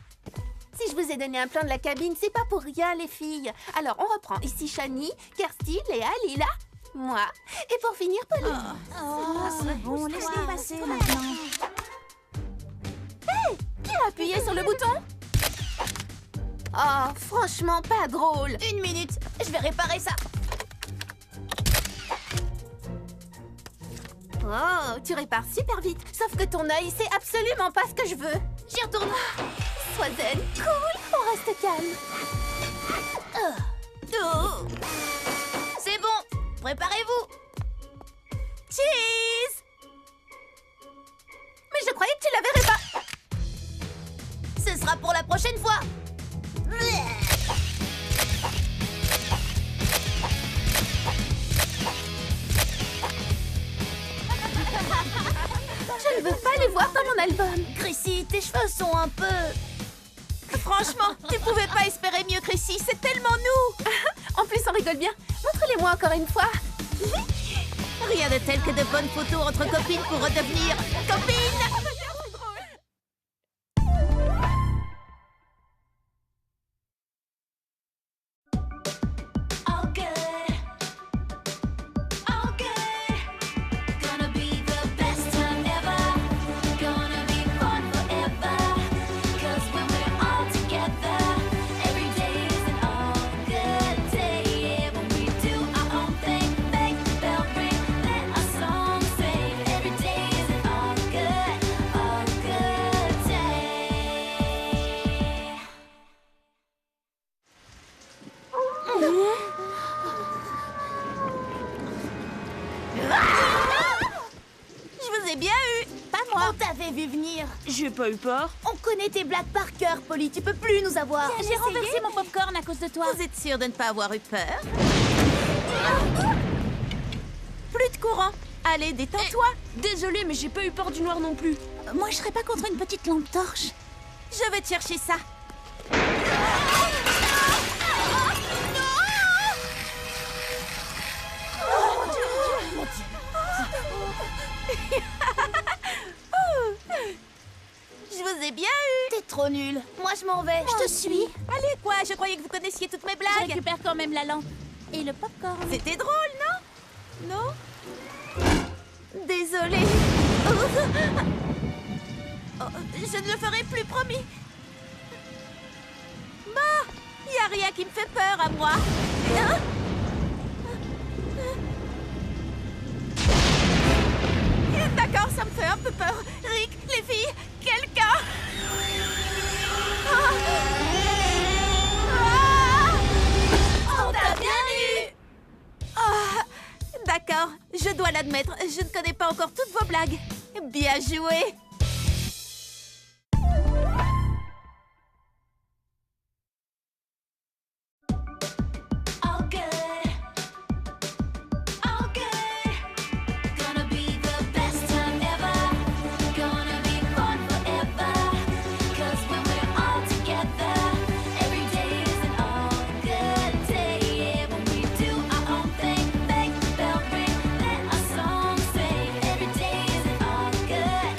Si je vous ai donné un plan de la cabine, c'est pas pour rien, les filles. Alors on reprend. Ici Shani, Kirsty, Léa, Lila, moi. Et pour finir, Pauline. Oh, c'est bon, laisse-les passer maintenant. Qui a appuyé sur le bouton? Oh, franchement, pas drôle. Une minute, je vais réparer ça. Oh, tu répares super vite. Sauf que ton œil, c'est absolument pas ce que je veux. J'y retourne. Sois zen, cool, on reste calme. Oh. C'est bon, préparez-vous. Cheese. Mais je croyais que tu la verrais pas. Ce sera pour la prochaine fois. Je ne veux pas les voir dans mon album. Chrissy, tes cheveux sont un peu... Franchement, tu pouvais pas espérer mieux, Chrissy. C'est tellement nous. En plus, on rigole bien. Montre-les-moi encore une fois. Rien de tel que de bonnes photos entre copines pour redevenir copines. All good. All good. Gonna be the best time ever. Gonna be fun forever. 'Cause when we're all together, every day is an all good day. Yeah, when we do our own thing, make the bell ring, let our song sing. Every day is an all good t'avait vu venir. J'ai pas eu peur. On connaît tes blagues par cœur, Polly. Tu peux plus nous avoir. J'ai renversé mon popcorn à cause de toi. Vous êtes sûre de ne pas avoir eu peur? Plus de courant. Allez, détends-toi. Désolée, mais j'ai pas eu peur du noir non plus. Moi, je serais pas contre une petite lampe torche. Je vais te chercher ça. Je vous ai bien eu. T'es trop nulle. Moi, je m'en vais. Je te suis. Allez, quoi? Je croyais que vous connaissiez toutes mes Je blagues. récupère quand même la lampe. Et le popcorn. C'était drôle, non? Non? Désolée. Oh, je ne le ferai plus, promis. Bah, y a rien qui me fait peur à moi. Hein? D'accord, ça me fait un peu peur. Rick, les filles, quelqu'un. On t'a bien eu. D'accord, je dois l'admettre, je ne connais pas encore toutes vos blagues. Bien joué. All good. All good. Gonna be the best time ever. Gonna be fun forever. 'Cause when we're all together, every day is an all good day. Yeah, when we do our own thing, make the bell ring, let our song sing. Every day is an all good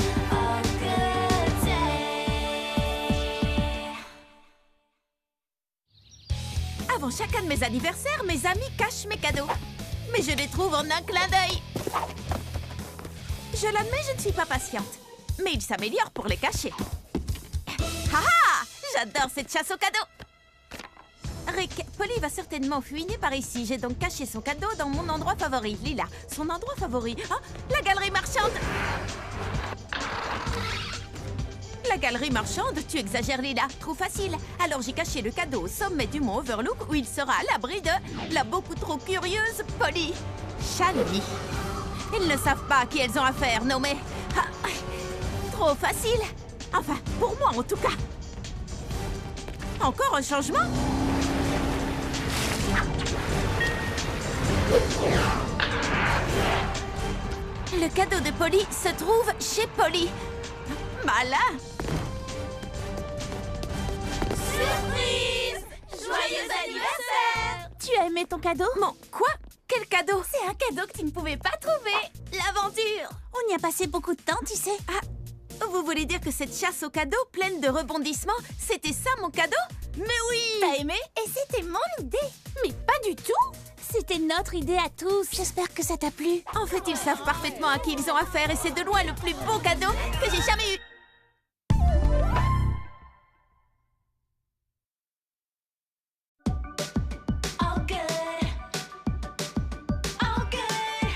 day. Avant chacun de mes anniversaires, mes amis cachent mes cadeaux. Mais je les trouve en un clin d'œil. Je l'admets, je ne suis pas patiente. Mais ils s'améliorent pour les cacher. Ha ha! J'adore cette chasse aux cadeaux. Rick, Polly va certainement fouiner par ici. J'ai donc caché son cadeau dans mon endroit favori. Lila, son endroit favori. Ah, la galerie marchande. La galerie marchande, tu exagères, Lila. Trop facile. Alors j'ai caché le cadeau au sommet du mont Overlook où il sera à l'abri de la beaucoup trop curieuse Polly. Shani. Ils ne savent pas à qui elles ont affaire, non mais... Ah, trop facile. Enfin, pour moi en tout cas. Encore un changement? Le cadeau de Polly se trouve chez Polly. Malin. Surprise! Joyeux anniversaire! Tu as aimé ton cadeau? Mon quoi? Quel cadeau? C'est un cadeau que tu ne pouvais pas trouver. L'aventure! On y a passé beaucoup de temps, tu sais. Ah, vous voulez dire que cette chasse aux cadeaux pleine de rebondissements, c'était ça mon cadeau? Mais oui! T'as aimé? Et c'était mon idée. Mais pas du tout. C'était notre idée à tous. J'espère que ça t'a plu. En fait, ils savent parfaitement à qui ils ont affaire et c'est de loin le plus beau cadeau que j'ai jamais eu. All good. All good.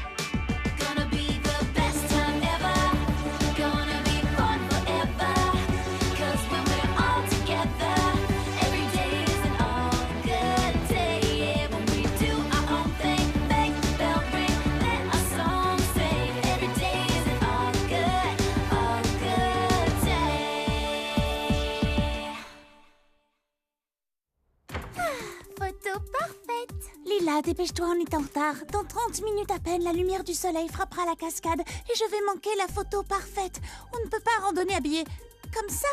Gonna be the best time ever. Gonna be fun forever. 'Cause when we're all together, every day is an all good day. Yeah, when we do our own thing, make the bell ring, let our song sing. Every day is an all good day. Photo parfaite. Lila, dépêche-toi, on est en retard. Dans 30 minutes à peine, la lumière du soleil frappera la cascade et je vais manquer la photo parfaite. On ne peut pas randonner habillé comme ça.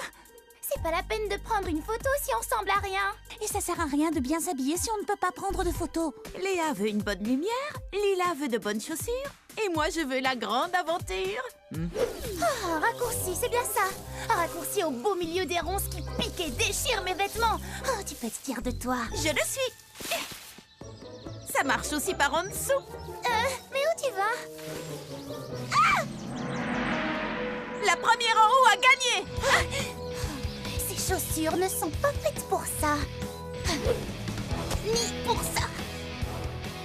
C'est pas la peine de prendre une photo si on ressemble à rien. Et ça sert à rien de bien s'habiller si on ne peut pas prendre de photos. Léa veut une bonne lumière, Lila veut de bonnes chaussures et moi je veux la grande aventure. Un raccourci, c'est bien ça. Un raccourci au beau milieu des ronces qui piquent et déchirent mes vêtements. Oh, tu peux être fière de toi. Je le suis. Ça marche aussi par en dessous. Mais où tu vas? La première en haut a gagné. Ces chaussures ne sont pas faites pour ça. Ni pour ça.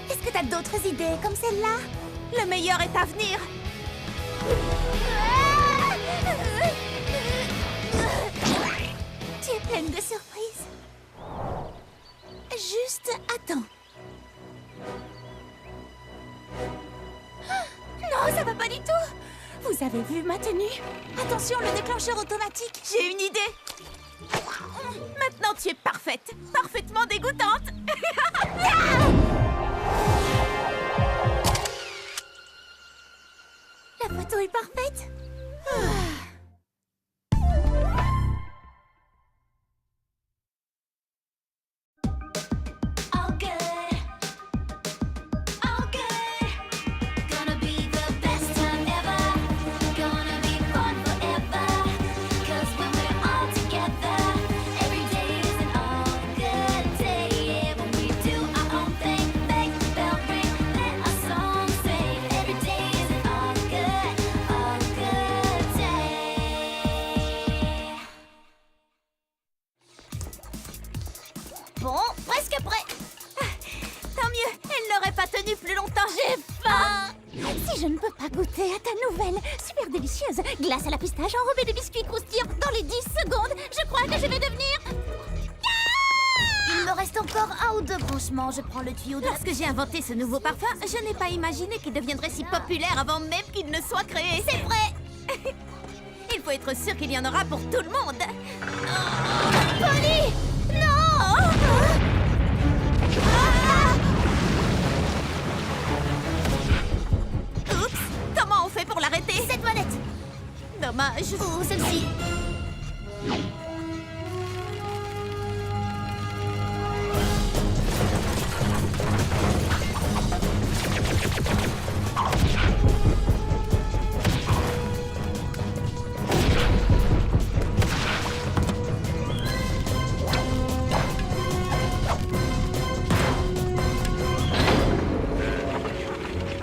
Est-ce que t'as d'autres idées comme celle-là? Le meilleur est à venir. Tu es pleine de surprises. Juste attends. Non, ça va pas du tout. Vous Vous avez vu ma tenue? Attention, le déclencheur automatique. J'ai une idée. Maintenant, tu es parfaite. Parfaitement dégoûtante. La photo est parfaite. All good, all good. Gonna be the best time ever. Gonna be fun forever. 'Cause when we're all together, every day is an all good day. Yeah, when we do our own thing, make the bell ring, let our song sing. Every day is an all good day. Bon, presque prêt. Tant mieux, elle n'aurait pas tenu plus longtemps. J'ai faim. Si je ne peux pas goûter à ta nouvelle, super délicieuse glace à la pistache enrobée de biscuits croustillants dans les 10 secondes, je crois que je vais devenir... Il me reste encore un ou deux branchements. Je prends le tuyau de... Lorsque j'ai inventé ce nouveau parfum, je n'ai pas imaginé qu'il deviendrait si populaire avant même qu'il ne soit créé. C'est vrai. Il faut être sûr qu'il y en aura pour tout le monde. Polly! Non! Oups, comment on fait pour l'arrêter? Cette manette! Dommage. Ou celle-ci.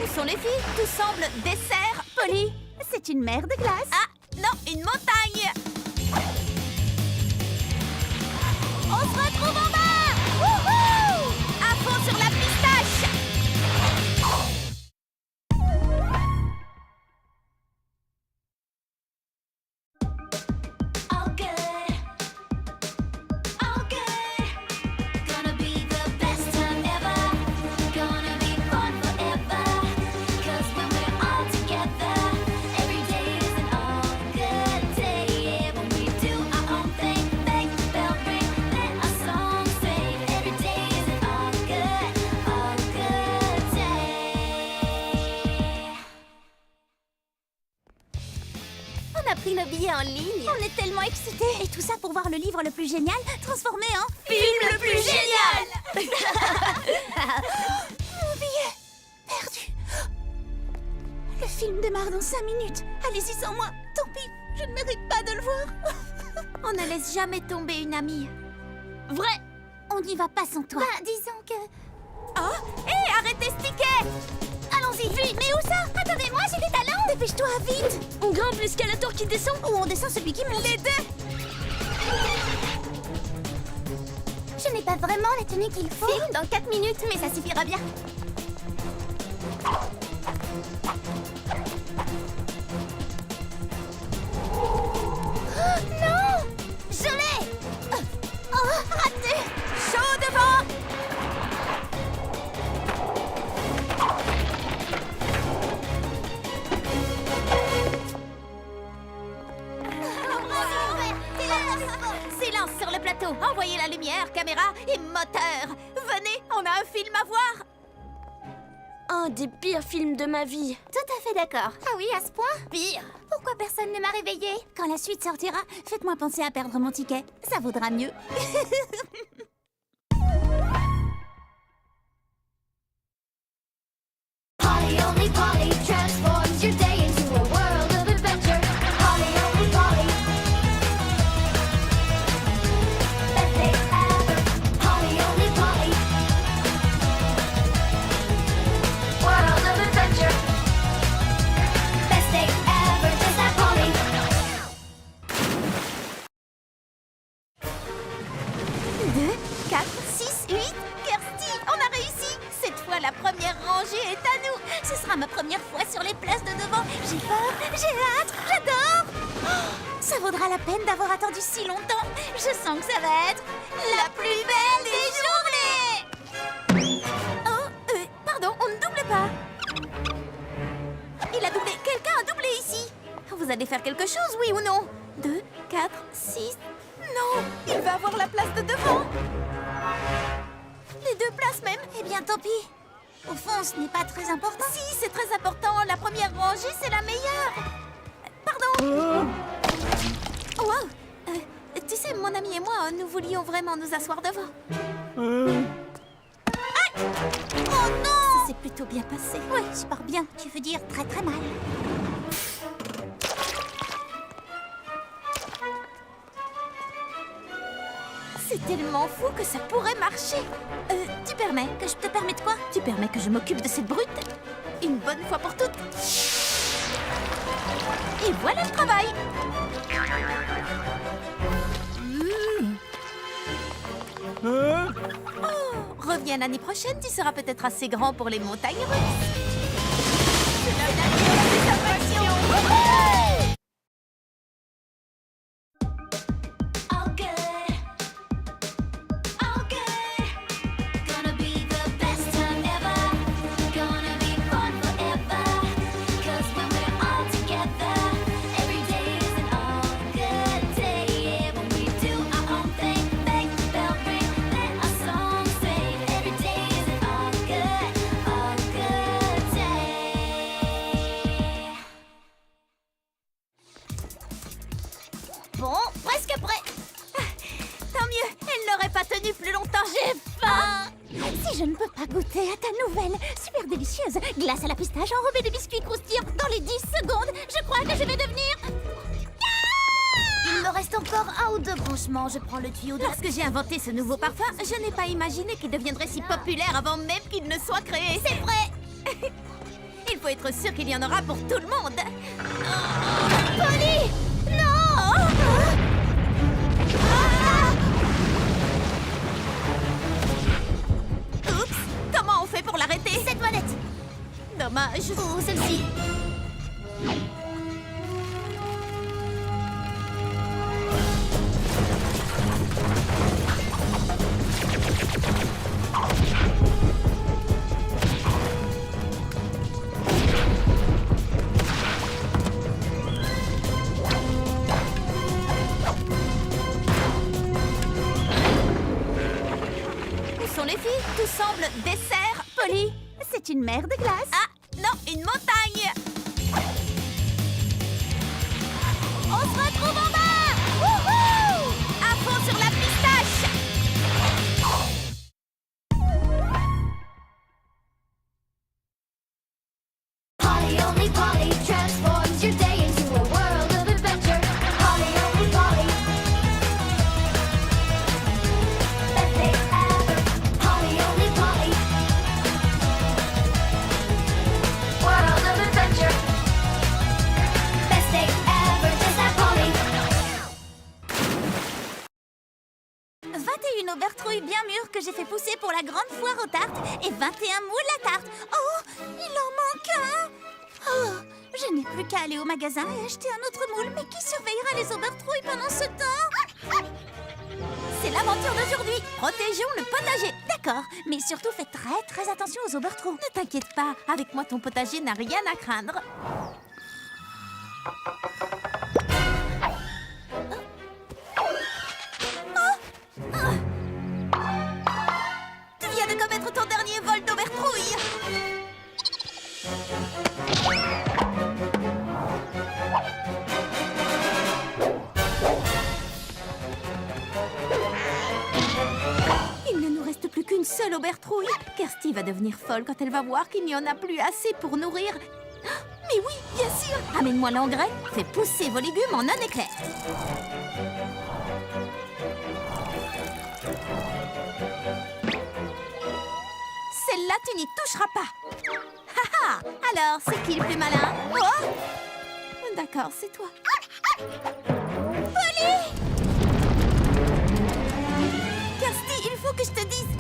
Où sont les filles? Tout semble dessert. Polly, C'est une mer de glace. ah non, une montagne. On se retrouve en bas! Wouhou! À fond sur la pistache. All good, all good. Gonna be the best time ever. Gonna be fun forever. 'Cause when we're all together, every day is an all good day. Yeah, when we do our own thing, make the bell ring, let our song sing. Every day is an all good day. On a pris nos billets en ligne. On est tellement excités. Et tout ça pour voir le livre le plus génial transformé en... Film le plus génial. Mon billet perdu. Le film démarre dans 5 minutes. Allez-y sans moi. Tant pis, je ne mérite pas de le voir. On ne laisse jamais tomber une amie. Vrai. On n'y va pas sans toi. Bah, disons que... Oh, hé, arrêtez ce ticket. Allons-y, vite. Mais où ça? Attendez-moi, j'ai des talents. Dépêche-toi, vite. On grimpe l'escalator qui descend ou on descend celui qui monte? Les deux. Je n'ai pas vraiment la tenue qu'il faut. Film dans 4 minutes, mais ça suffira bien. Non! Je l'ai! Oh, raté! Chaud devant. Silence sur le plateau. Envoyez la lumière, caméra et moteur. Venez, on a un film à voir. Un des pires films de ma vie. Tout à fait d'accord. Ah oui, à ce point? Pire. Pourquoi personne ne m'a réveillée? Quand la suite sortira, faites-moi penser à perdre mon ticket. Ça vaudra mieux. Polly, only Polly, transforms your day into a world of adventure. Polly, only Polly, best day ever. Polly, only Polly, world of adventure. Best day ever, just that Polly. 2, 4, 6, 8. Kirsty, on a réussi. Cette fois, la première rangée est à nous. Ce sera ma première fois sur les places de devant. J'ai peur, j'ai hâte, j'adore. Oh, ça vaudra la peine d'avoir attendu si longtemps. Je sens que ça va être la plus belle des journées. Oh, pardon, on ne double pas. Il a doublé. Quelqu'un a doublé ici. vous allez faire quelque chose, oui ou non? 2, 4, 6... Non, il va avoir la place de devant. Les 2 places même. Eh bien, tant pis. Au fond, ce n'est pas très important. Si, c'est très important. La première rangée, c'est la meilleure. Pardon. Wow. Tu sais, mon ami et moi, nous voulions vraiment nous asseoir devant. Oh non! Ça s'est plutôt bien passé. Oui, super bien. Tu veux dire très très mal. C'est tellement fou que ça pourrait marcher. Tu permets? Que je te permets de quoi? Tu permets que je m'occupe de cette brute? Une bonne fois pour toutes. Et voilà le travail. Oh, reviens l'année prochaine, tu seras peut-être assez grand pour les montagnes russes. C'est la nature, c'est ta passion. All good, all good. Gonna be the best time ever. Gonna be fun forever. 'Cause when we're all together, every day is an all good day. Yeah, when we do our own thing, bang, bell ring, let our song sing. Every day is an all good day. Bon, presque prêt. Tant mieux, elle n'aurait pas tenu plus longtemps, j'ai faim. Si je ne peux pas goûter à ta nouvelle, super délicieuse glace à la pistache enrobée de biscuits croustillants dans les 10 secondes, je crois que je vais devenir... Il me reste encore 1 ou 2 branchements. Je prends le tuyau de... Lorsque j'ai inventé ce nouveau parfum, je n'ai pas imaginé qu'il deviendrait si populaire avant même qu'il ne soit créé. C'est vrai. Il faut être sûr qu'il y en aura pour tout le monde. Polly! Non! Oups, comment on fait pour l'arrêter? Cette manette! Dommage. Ou celle-ci. Où sont les filles? Tout semble dessert, Polly. C'est une mer de glace. Ah, non, une montagne. On se retrouve en bas! Wouhou! À fond sur la pistache. Polly only Polly transforms your day into a world of adventure. Polly only Polly. Best day ever. Polly only Polly. World of adventure. Best day ever. Just like Polly. 21 aubertrouilles bien mûres que j'ai fait pousser pour la grande foire aux tartes et 21 moules à tarte. Oh, il en manque un. Oh, je n'ai plus qu'à aller au magasin et acheter un autre moule. Mais qui surveillera les aubertrouilles pendant ce temps? C'est l'aventure d'aujourd'hui. Protégeons le potager. D'accord, mais surtout fais très très attention aux aubertrouilles. Ne t'inquiète pas, avec moi ton potager n'a rien à craindre. Tu viens de commettre ton dernier vol d'aubertrouille. Il ne nous reste plus qu'une seule aubertrouille. Kirsty va devenir folle quand elle va voir qu'il n'y en a plus assez pour nourrir. Ah, mais oui, bien sûr. Amène-moi l'engrais. Fais pousser vos légumes en un éclair. Celle-là, tu n'y toucheras pas. Ha ha. Alors, c'est qui le plus malin? Oh, d'accord, c'est toi. Kirsty, il faut que je te dise.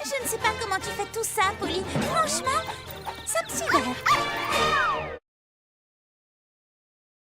Je ne sais pas comment tu fais tout ça, Polly. Franchement, ça me sidère.